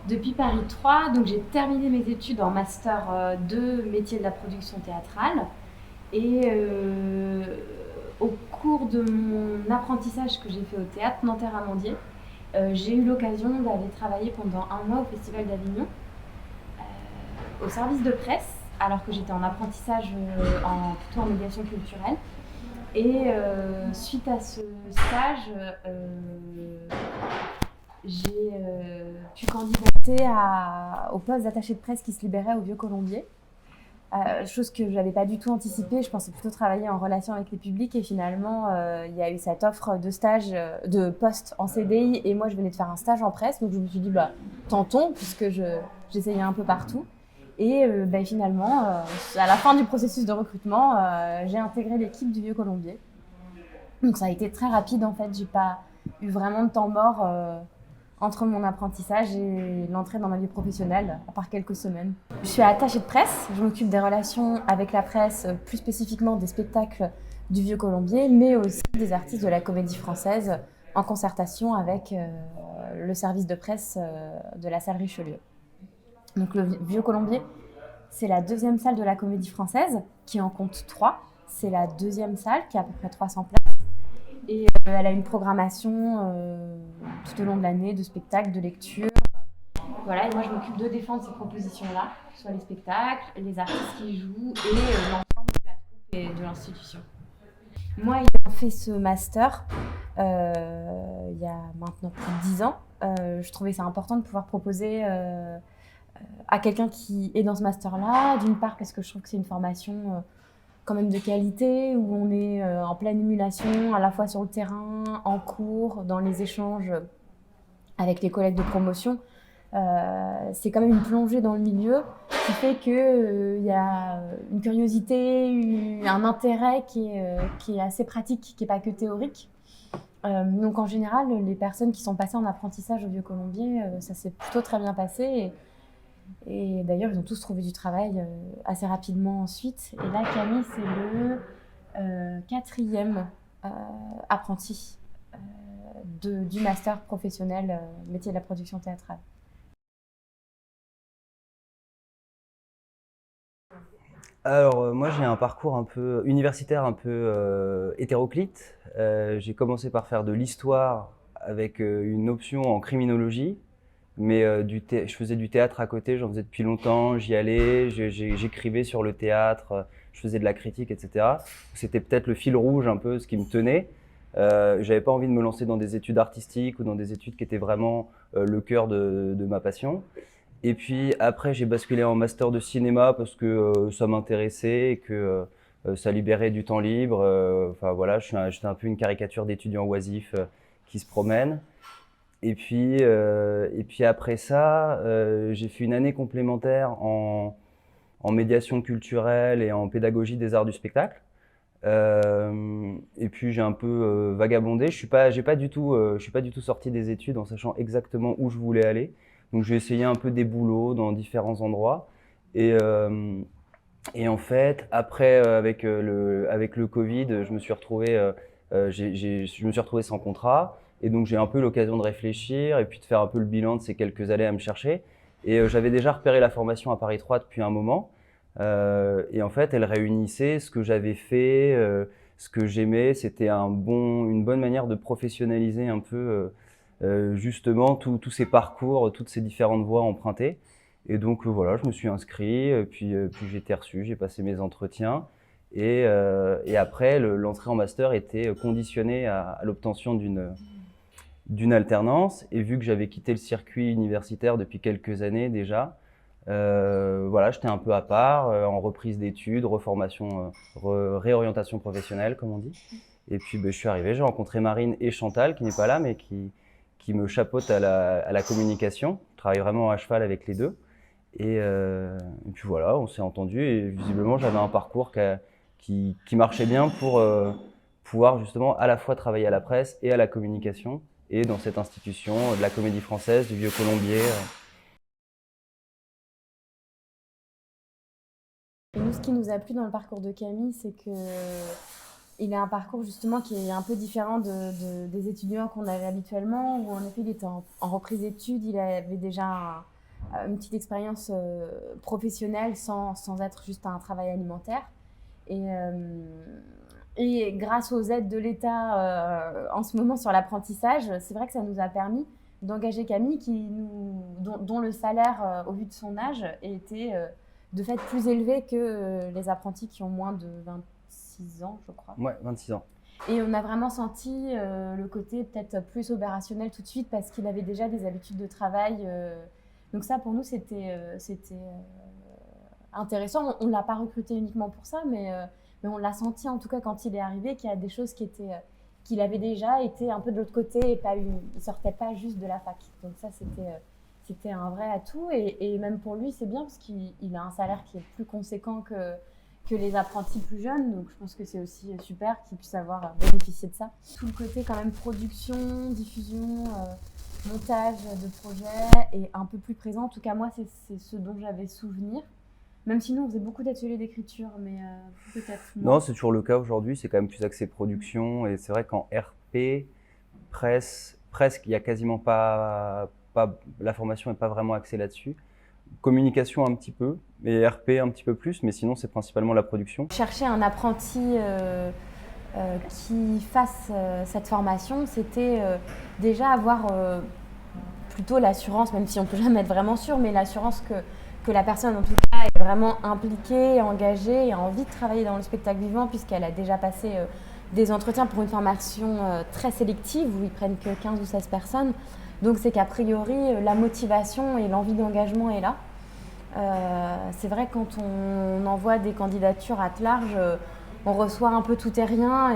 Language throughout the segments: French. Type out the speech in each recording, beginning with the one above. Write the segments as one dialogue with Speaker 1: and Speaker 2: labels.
Speaker 1: depuis Paris 3. Donc j'ai terminé mes études en master 2 métier de la production théâtrale. Et au cours de mon apprentissage que j'ai fait au théâtre Nanterre-Amandier, j'ai eu l'occasion d'aller travailler pendant un mois au Festival d'Avignon, au service de presse, alors que j'étais en apprentissage plutôt en médiation culturelle. Et suite à ce stage, j'ai pu candidater au poste d'attaché de presse qui se libérait au Vieux-Colombier. Chose que je n'avais pas du tout anticipée. Je pensais plutôt travailler en relation avec les publics et finalement, il y a eu cette offre de stage, de poste en CDI et moi, je venais de faire un stage en presse. Donc, je me suis dit, tentons puisque j'essayais un peu partout. Et finalement, à la fin du processus de recrutement, j'ai intégré l'équipe du Vieux-Colombier. Donc, ça a été très rapide en fait. J'ai pas eu vraiment de temps mort entre mon apprentissage et l'entrée dans ma vie professionnelle, à part quelques semaines. Je suis attachée de presse, je m'occupe des relations avec la presse, plus spécifiquement des spectacles du Vieux-Colombier, mais aussi des artistes de la Comédie Française, en concertation avec le service de presse de la salle Richelieu. Donc le Vieux-Colombier, c'est la deuxième salle de la Comédie Française, qui en compte 3. C'est la deuxième salle, qui a à peu près 300 places. Et elle a une programmation tout au long de l'année de spectacles, de lectures. Voilà, et moi je m'occupe de défendre ces propositions-là, que ce soit les spectacles, les artistes qui y jouent et l'ensemble de la troupe et de l'institution. Moi, ayant fait ce master il y a maintenant plus de 10 ans, je trouvais ça important de pouvoir proposer à quelqu'un qui est dans ce master-là, d'une part parce que je trouve que c'est une formation quand même de qualité, où on est en pleine émulation, à la fois sur le terrain, en cours, dans les échanges avec les collègues de promotion. C'est quand même une plongée dans le milieu qui fait qu'il y a une curiosité, un intérêt qui est assez pratique, qui n'est pas que théorique. Donc en général, les personnes qui sont passées en apprentissage au Vieux-Colombier, ça s'est plutôt très bien passé. Et d'ailleurs, ils ont tous trouvé du travail assez rapidement ensuite. Et là, Camille, c'est le quatrième apprenti du master professionnel métier de la production théâtrale.
Speaker 2: Alors, moi, j'ai un parcours un peu universitaire, un peu hétéroclite. J'ai commencé par faire de l'histoire avec une option en criminologie, mais je faisais du théâtre à côté, j'en faisais depuis longtemps, j'y allais, j'écrivais sur le théâtre, je faisais de la critique, etc. C'était peut-être le fil rouge un peu, ce qui me tenait. J'avais pas envie de me lancer dans des études artistiques ou dans des études qui étaient vraiment le cœur de ma passion. Et puis après, j'ai basculé en master de cinéma parce que ça m'intéressait et que ça libérait du temps libre. Enfin voilà, j'étais un peu une caricature d'étudiant oisif qui se promène. Et puis après ça, j'ai fait une année complémentaire en médiation culturelle et en pédagogie des arts du spectacle. Et puis j'ai un peu vagabondé. Je suis pas du tout sorti des études en sachant exactement où je voulais aller. Donc j'ai essayé un peu des boulots dans différents endroits. Et, euh, et en fait, après avec le Covid, je me suis retrouvé je me suis retrouvé sans contrat. Et donc j'ai un peu l'occasion de réfléchir et puis de faire un peu le bilan de ces quelques années à me chercher. Et j'avais déjà repéré la formation à Paris 3 depuis un moment. Et en fait, elle réunissait ce que j'avais fait, ce que j'aimais. C'était une bonne manière de professionnaliser un peu justement tous ces parcours, toutes ces différentes voies empruntées. Et donc voilà, je me suis inscrit, puis j'ai été reçu, j'ai passé mes entretiens. Et après, l'entrée en master était conditionnée à l'obtention d'une alternance. Et vu que j'avais quitté le circuit universitaire depuis quelques années déjà, voilà, j'étais un peu à part, en reprise d'études, reformation, réorientation professionnelle, comme on dit. Et puis je suis arrivé, j'ai rencontré Marine et Chantal, qui n'est pas là, mais qui me chapeautent à la communication. Je travaille vraiment à cheval avec les deux. Et puis voilà, on s'est entendu et visiblement j'avais un parcours qui marchait bien pour pouvoir justement à la fois travailler à la presse et à la communication et dans cette institution de la Comédie Française, du Vieux-Colombier.
Speaker 1: Et nous, ce qui nous a plu dans le parcours de Camille, c'est que il a un parcours justement qui est un peu différent des étudiants qu'on avait habituellement, où en effet il était en reprise d'études, il avait déjà une petite expérience professionnelle sans être juste un travail alimentaire. Et grâce aux aides de l'État en ce moment sur l'apprentissage, c'est vrai que ça nous a permis d'engager Camille dont le salaire, au vu de son âge, était de fait plus élevé que les apprentis qui ont moins de 26 ans, je crois.
Speaker 2: Ouais, 26 ans.
Speaker 1: Et on a vraiment senti le côté peut-être plus opérationnel tout de suite parce qu'il avait déjà des habitudes de travail. Donc ça, pour nous, c'était intéressant. On ne l'a pas recruté uniquement pour ça, mais on l'a senti en tout cas quand il est arrivé qu'il y a des choses qu'il avait déjà été un peu de l'autre côté et il ne sortait pas juste de la fac. Donc ça, c'était un vrai atout. Et même pour lui, c'est bien parce qu'il a un salaire qui est plus conséquent que les apprentis plus jeunes. Donc je pense que c'est aussi super qu'ils puissent avoir bénéficié de ça. Tout le côté quand même production, diffusion, montage de projet est un peu plus présent. En tout cas, moi, c'est ce dont j'avais souvenir. Même si nous, on faisait beaucoup d'ateliers d'écriture, mais peut-être moins.
Speaker 2: Non, c'est toujours le cas aujourd'hui. C'est quand même plus axé production. Et c'est vrai qu'en RP, presque, il n'y a quasiment pas. La formation n'est pas vraiment axée là-dessus. Communication un petit peu, et RP un petit peu plus, mais sinon, c'est principalement la production.
Speaker 1: Chercher un apprenti qui fasse cette formation, c'était déjà avoir plutôt l'assurance, même si on ne peut jamais être vraiment sûr, mais l'assurance que la personne, en tout cas, est vraiment impliquée, engagée et a envie de travailler dans le spectacle vivant, puisqu'elle a déjà passé des entretiens pour une formation très sélective, où ils prennent que 15 ou 16 personnes. Donc c'est qu'a priori, la motivation et l'envie d'engagement est là. C'est vrai que quand on envoie des candidatures à large, on reçoit un peu tout et rien.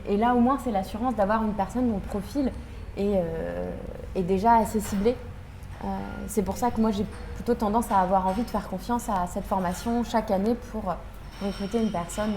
Speaker 1: Et là, au moins, c'est l'assurance d'avoir une personne dont le profil est déjà assez ciblé. C'est pour ça que moi, j'ai plutôt tendance à avoir envie de faire confiance à cette formation chaque année pour recruter une personne